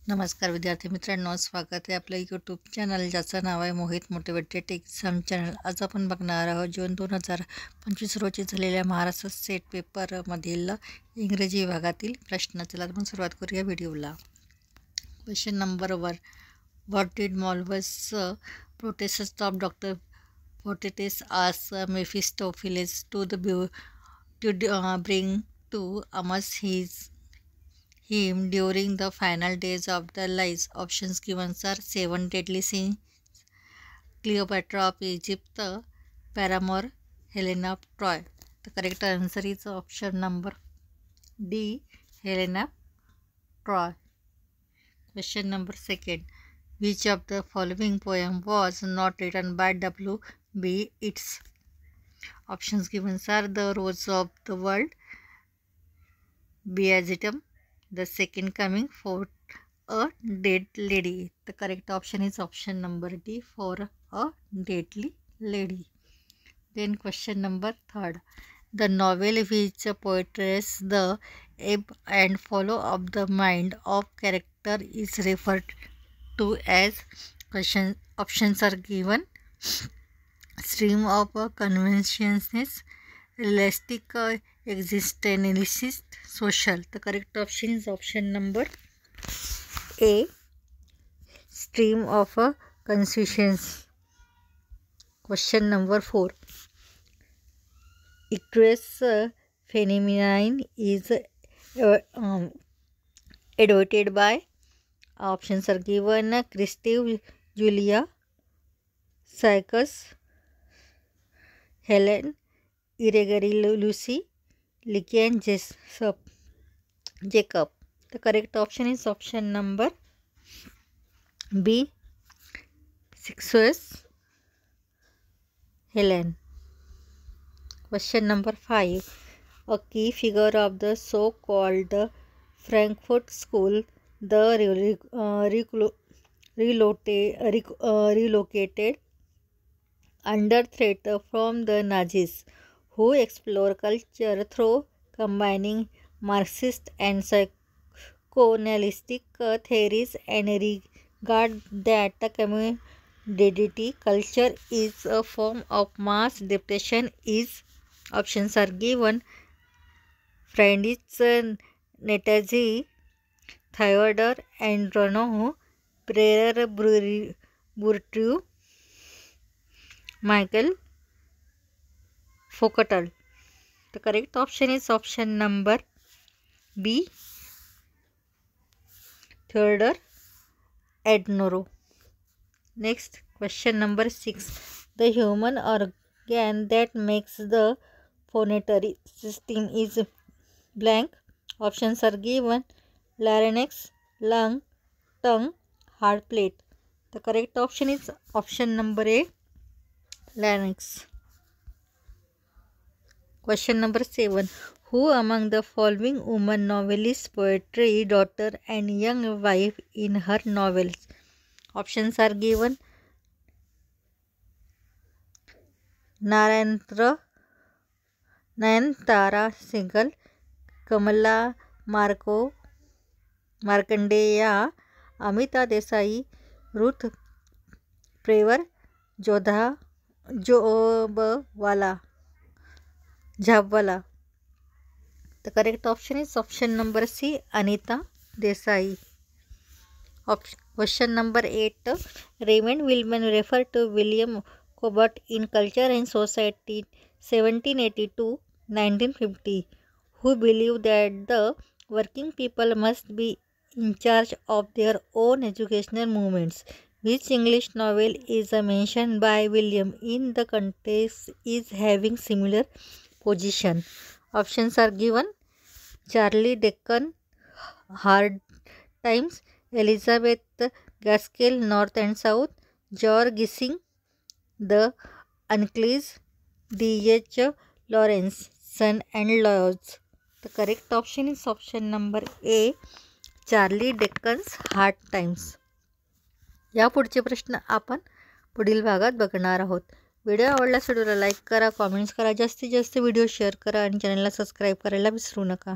नमस्कार विद्यार्थी मित्रांनो, स्वागत आहे आपल्या यूट्यूब चॅनल ज्याचं नाव आहे मोहित मोटिवेटेड एक्झाम चॅनल। आज आपण बघणार आहोत जून 2025 रोजी झालेल्या महाराष्ट्र सेट पेपरमधील इंग्रजी विभागातील प्रश्न। चला आपण सुरुवात करूया व्हिडिओला। Question number 1, what did Marlowe's protest of Doctor Faustus ask Mephistopheles to bring to amuse him during the final days of their lives? Options given are 7 deadly sins, Cleopatra of Egypt, Paramore, Helena of Troy. The correct answer is option number D, Helena of Troy. Question number 2, which of the following poem was not written by W.B. Yeats? Options given are The Rose of the World, Beatism, The Second Coming, For a Dead Lady. The correct option is option number D, For a Dead Lady. Then question number 3, the novel which portrays the ebb and flow of the mind of character is referred to as. Options are given: stream of consciousness, realistic existentialist, social. The correct option is option number A, stream of consciousness. Question number 4, Ictus phenomenon is advocated by. Options are given: Christophe, Julia, Sycus, Helen, Irregular Lucy, Lycan, Jacob. The correct option is option number B, Sycus, Helen. Question number 5, a key figure of the so-called Frankfurt School, the relocated under threat from the Nazis, who explore culture through combining Marxist and psychoanalytic theories and regard that commodity culture is a form of mass depression is. Options are given: Friedrich Nietzsche, Theodor Adorno, Pierre Bourdieu, Michael Foucault. The correct option is option number B, Theodor Adorno. Next, question number 6, the human organ that makes the phonatory system is blank. Options are given: larynx, lung, tongue, heart plate. The correct option is option number A, larynx. Question number 7, who among the following women novelists poetry daughter and young wife in her novels? Options are given: Nayanthara Sehgal, Kamala Markandeya, Amita Desai, Ruth Prever, Jhabwala. The correct option is option number C, Anita Desai. Question number 8, Raymond Wilman referred to William Cobbett in Culture and Society 1782-1950, who believed that the working people must be in charge of their own educational movements. Which English novel is mentioned by William in the context is having similar position? Options are given: Charlie Dickens, Hard Times, Elizabeth Gaskell, North and South, George Gissing, The Uncles, D.H. Lawrence, Son and Laws. The correct option is option number A, Charlie Dickens, Hard Times. या पुढचे प्रश्न आपण पुढील भागात बघणार आहोत। Video आवडल्यास व्हिडिओला लाईक करा, कॉमेंट्स करा, जास्तीत जास्त व्हिडिओ शेअर करा आणि चॅनलला सबस्क्राईब करायला विसरू नका।